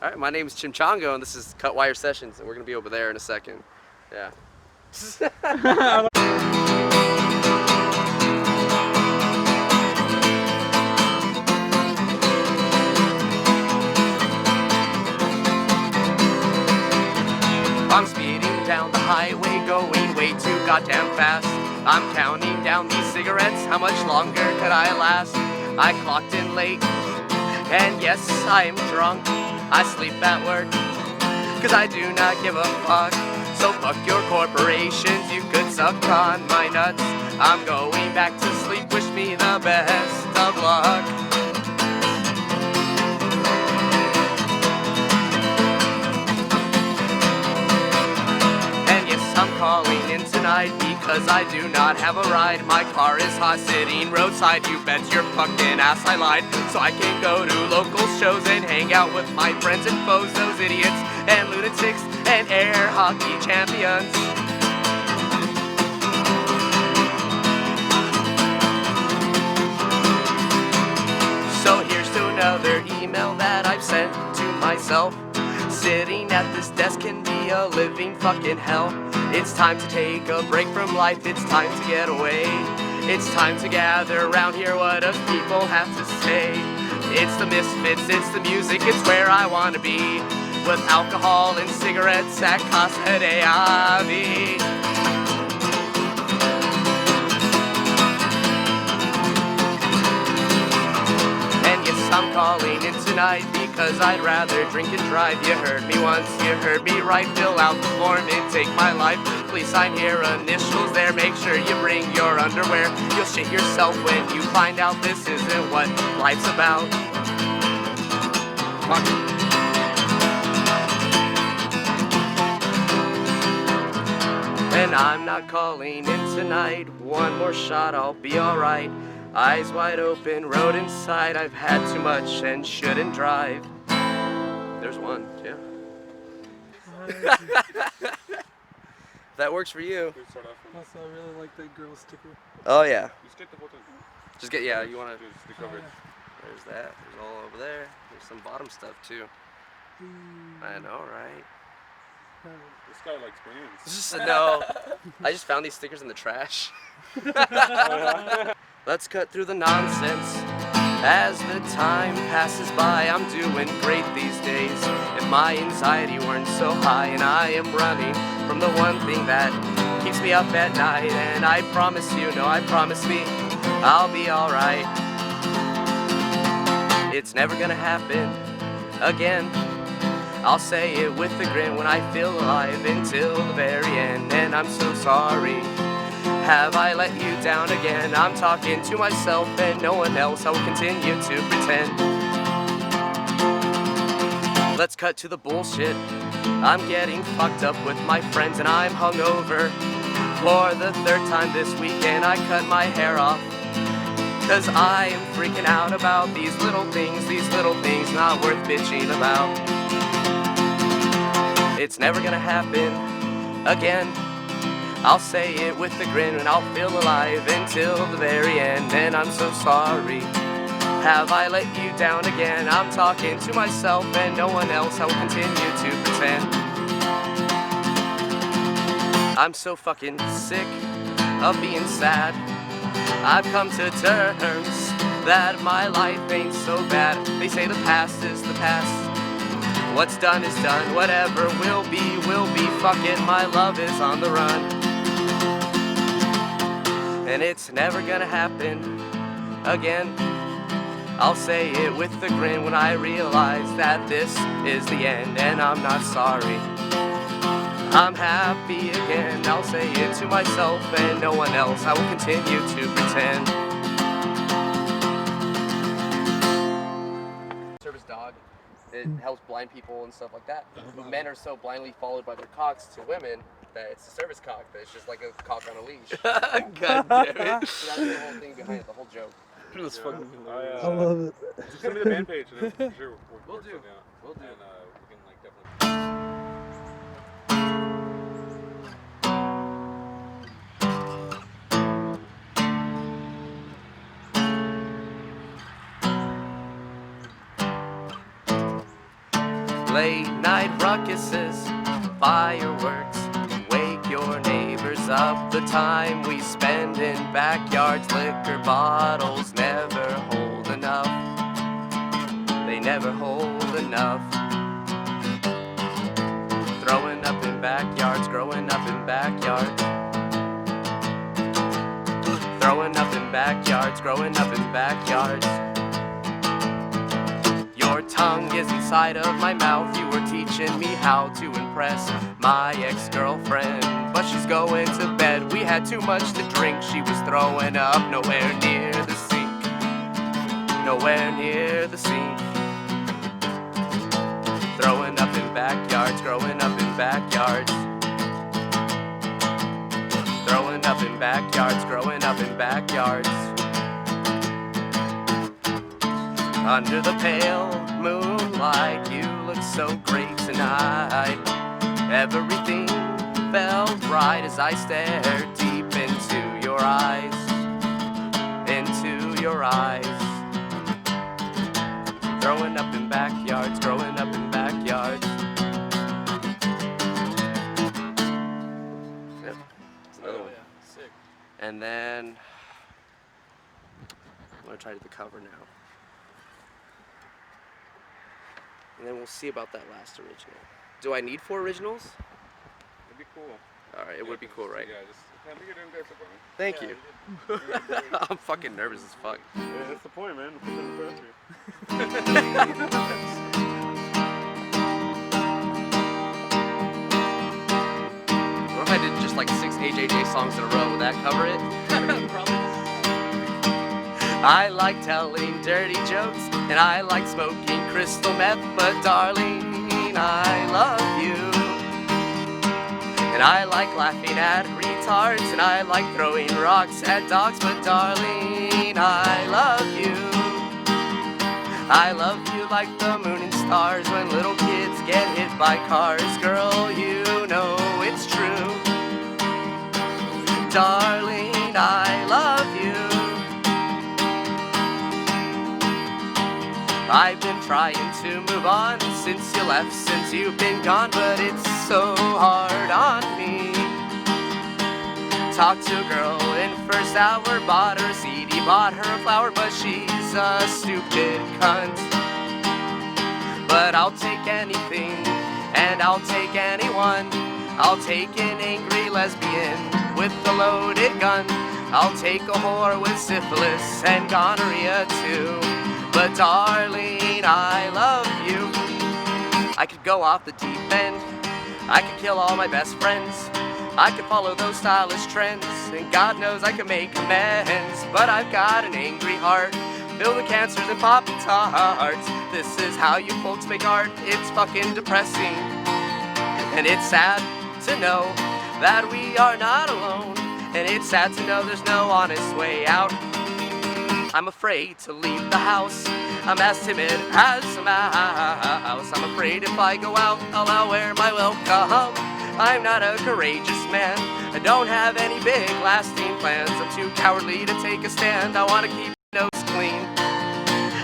All right, my name is ChimChango, and this is Cut Wire Sessions, and we're gonna be over there in a second. Yeah. I'm speeding down the highway, going way too goddamn fast. I'm counting down these cigarettes, how much longer could I last? I clocked in late, and yes, I am drunk. I sleep at work, cause I do not give a fuck. So fuck your corporations, you could suck on my nuts. I'm going back to sleep, wish me the best of luck. And yes, I'm calling in tonight because I do not have a ride. My car is hot sitting roadside, you bet your fucking ass I lied. So I can go to local shows and hang out with my friends and foes, those idiots and lunatics and air hockey champions. So here's to another email that I've sent to myself. Sitting at this desk can be a living fucking hell. It's time to take a break from life, it's time to get away. It's time to gather around, hear what us people have to say. It's the misfits, it's the music, it's where I wanna be. With alcohol and cigarettes at Casa de Ave. And yes, I'm calling in tonight because I'd rather drink and drive. You heard me once, you heard me right. Fill out the form and take my life. Please sign here, initials there. Make sure you bring your underwear. You'll shit yourself when you find out this isn't what life's about. Come on. And I'm not calling in tonight. One more shot, I'll be alright. Eyes wide open, road inside. I've had too much and shouldn't drive. There's one, yeah. That works for you. Also, I really like that girl sticker. Oh yeah. Just get the button. Just get, yeah, you wanna. Just stick over it. There's that. There's all over there. There's some bottom stuff too. I know, right? This guy likes brains. No, I just found these stickers in the trash. Let's cut through the nonsense. As the time passes by, I'm doing great these days. If my anxiety weren't so high, and I am running from the one thing that keeps me up at night. And I promise you, no, I promise me, I'll be alright. It's never gonna happen again. I'll say it with a grin when I feel alive until the very end. And I'm so sorry, have I let you down again? I'm talking to myself and no one else. I will continue to pretend. Let's cut to the bullshit. I'm getting fucked up with my friends and I'm hungover. For the third time this weekend I cut my hair off. Cause I am freaking out about these little things not worth bitching about. It's never gonna happen again. I'll say it with a grin and I'll feel alive until the very end. And I'm so sorry, have I let you down again? I'm talking to myself and no one else. I will continue to pretend. I'm so fucking sick of being sad. I've come to terms that my life ain't so bad. They say the past is the past. What's done is done, whatever will be, fuck it, my love is on the run. And it's never gonna happen again. I'll say it with a grin when I realize that this is the end. And I'm not sorry, I'm happy again. I'll say it to myself and no one else. I will continue to pretend. Service dog. It helps blind people and stuff like that. But men are so blindly followed by their cocks to women that it's a service cock, that it's just like a cock on a leash. God damn it. So that's the whole thing behind it, the whole joke. That's fucking hilarious. I love it. Just send me the band page and I'm sure We'll do. We'll do. And we can like definitely. Late night ruckuses, fireworks, wake your neighbors up. The time we spend in backyards, liquor bottles never hold enough. They never hold enough. Throwing up in backyards, growing up in backyards. Throwing up in backyards, growing up in backyards. Your tongue is inside of my mouth. You were teaching me how to impress my ex-girlfriend, but she's going to bed. We had too much to drink. She was throwing up nowhere near the sink. Nowhere near the sink. Throwing up in backyards, growing up in backyards. Throwing up in backyards, growing up in backyards. Under the pale moonlight, you look so great tonight. Everything felt right as I stared deep into your eyes. Into your eyes. Throwing up in backyards, growing up in backyards. Yep. That's another one. Sick. And then I'm gonna try to do the cover now. And then we'll see about that last original. Do I need 4 originals? It'd be cool. Alright, it would be cool, right? Yeah, I think you're doing good so far, man. Thank you. I'm fucking nervous as fuck. Yeah, that's the point, man. Put it in the country. What if I did just like 6 AJJ songs in a row? Would that cover it? Probably. I like telling dirty jokes, and I like smoking crystal meth, but darling, I love you. And I like laughing at retards, and I like throwing rocks at dogs, but darling, I love you. I love you like the moon and stars when little kids get hit by cars. Girl, you know it's true. Darling, I love you. I've been trying to move on since you left, since you've been gone, but it's so hard on me. Talked to a girl in first hour, bought her a CD, bought her a flower, but she's a stupid cunt. But I'll take anything, and I'll take anyone. I'll take an angry lesbian with a loaded gun. I'll take a whore with syphilis and gonorrhea too. But darling, I love you. I could go off the deep end. I could kill all my best friends. I could follow those stylish trends. And God knows I could make amends. But I've got an angry heart filled with cancers and popping tarts. This is how you folks make art. It's fucking depressing. And it's sad to know that we are not alone. And it's sad to know there's no honest way out. I'm afraid to leave the house. I'm as timid as a mouse. I'm afraid if I go out, I'll wear my welcome. I'm not a courageous man. I don't have any big lasting plans. I'm too cowardly to take a stand. I want to keep my nose clean.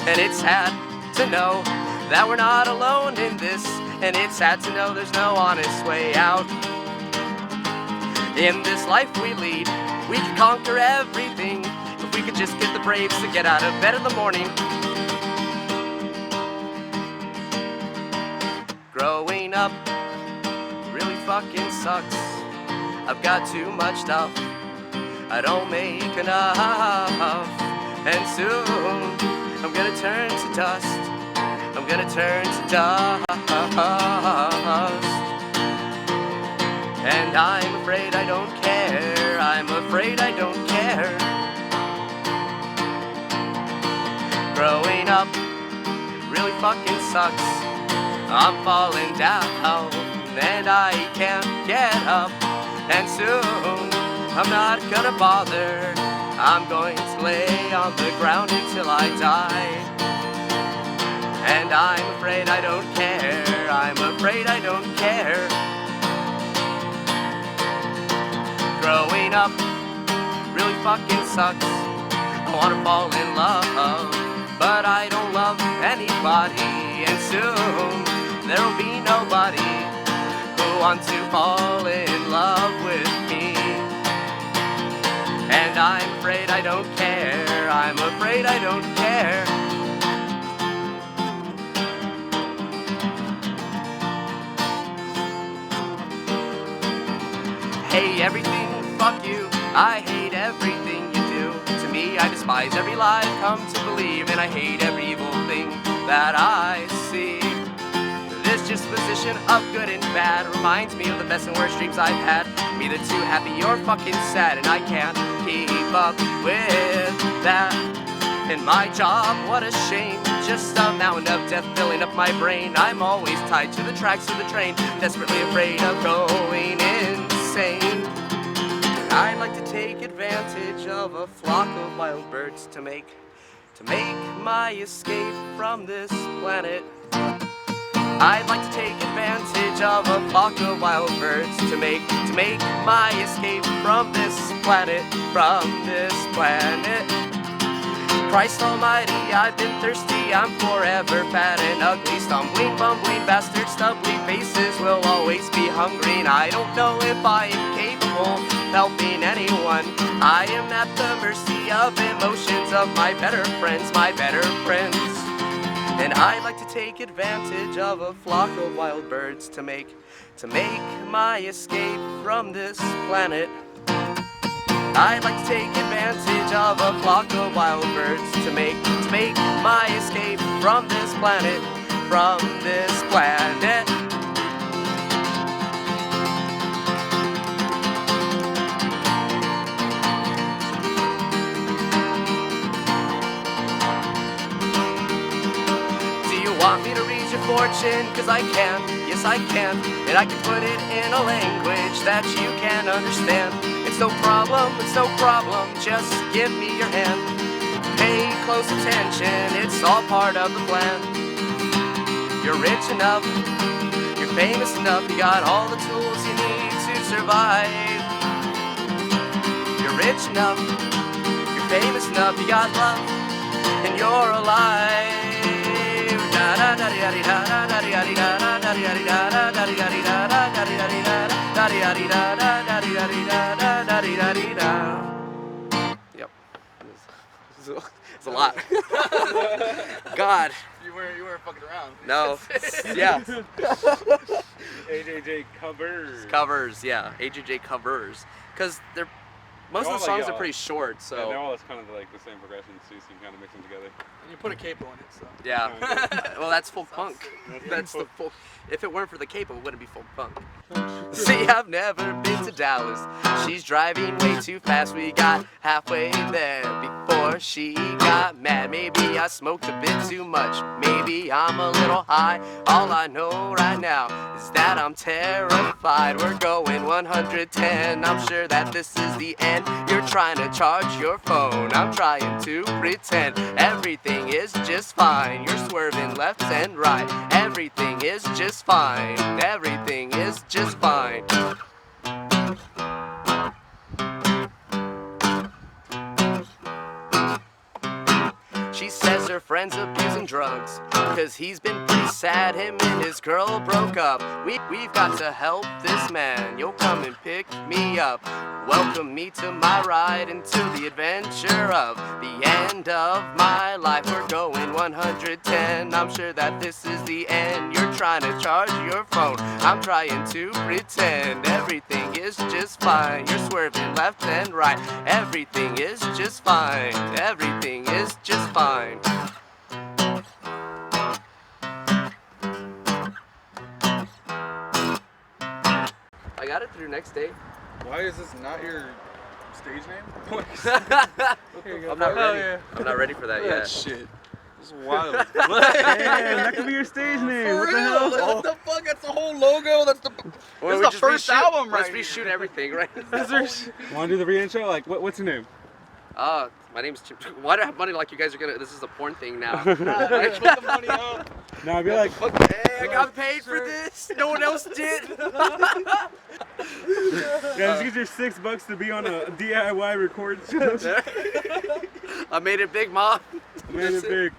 And it's sad to know that we're not alone in this. And it's sad to know there's no honest way out. In this life we lead, we can conquer everything. If we could just get the braves to get out of bed in the morning. Growing up really fucking sucks. I've got too much stuff. I don't make enough. And soon I'm gonna turn to dust. I'm gonna turn to dust. And I'm afraid I don't care. I'm afraid I don't care. Growing up really fucking sucks. I'm falling down and I can't get up. And soon I'm not gonna bother. I'm going to lay on the ground until I die. And I'm afraid I don't care. I'm afraid I don't care. Growing up really fucking sucks. I wanna fall in love, but I don't love anybody. And soon there'll be nobody who wants to fall in love with me. And I'm afraid I don't care, I'm afraid I don't care. Hey, everything, fuck you, I hate everything you do. To me, I despise every lie I've come to believe, and I hate every evil thing that I see. This disposition of good and bad reminds me of the best and worst dreams I've had. I'm either too happy or fucking sad, and I can't keep up with that. And my job, what a shame, just a mountain of death filling up my brain. I'm always tied to the tracks of the train, desperately afraid of going insane. I'd like to take advantage of a flock of wild birds to make my escape from this planet. I'd like to take advantage of a flock of wild birds to make my escape from this planet, Christ almighty, I've been thirsty, I'm forever fat and ugly. Stumbling, bumbling, bastard, stubbly faces will always be hungry. And I don't know if I am capable of helping anyone. I am at the mercy of emotions of my better friends, And I'd like to take advantage of a flock of wild birds to make my escape from this planet. I'd like to take advantage of a flock of wild birds to make my escape from this planet, Do you want me to read your fortune? 'Cause I can, yes I can, and I can put it in a language that you can understand. It's no problem, just give me your hand. Pay close attention, it's all part of the plan. You're rich enough, you're famous enough, you got all the tools you need to survive. You're rich enough, you're famous enough, you got love, and you're alive. Yep. It's a lot. God. You weren't fucking around. No. Yeah. AJJ covers. Covers, yeah. AJJ covers. Because they're most of the songs are pretty short, so. Yeah, they're all kind of like the same progressions too, so you can kind of mix them together. And you put a capo in it, so. Yeah. Well, that's folk punk. That's the folk. If it weren't for the capo, it wouldn't be folk punk. See, I've never been to Dallas. She's driving way too fast. We got halfway there before she got mad. Maybe I smoked a bit too much. Maybe I'm a little high. All I know right now is that I'm terrified. We're going 110. I'm sure that this is the end. You're trying to charge your phone. I'm trying to pretend everything is just fine. You're swerving left and right. Everything is just fine. Everything is just fine. She says her friend's abusing drugs, 'cause he's been pretty sad, him and his girl broke up. We've got to help this man, you'll come and pick me up. Welcome me to my ride into the adventure of the end of my life. We're going 110, I'm sure that this is the end. You're trying to charge your phone, I'm trying to pretend everything is just fine. You're swerving left and right, everything is just fine. Everything is just fine. I got it through next day. Why is this not your stage name? I'm not ready. Yeah. I'm not ready for that yet. Shit. This is wild. Damn, that could be your stage name. What the hell? What the fuck? That's the whole logo. That's the. Or This we is the just first album, right? Let's reshoot everything, right? Want to do the re-intro? Like, what's your name? My name's Chim. Why do I have money like you guys are gonna? This is a porn thing now. Put the money up. No, I'd be like, Hey, I got paid for this. No one else did. yeah, just get your $6 to be on a DIY record show. I made it big, Mom. Made it big.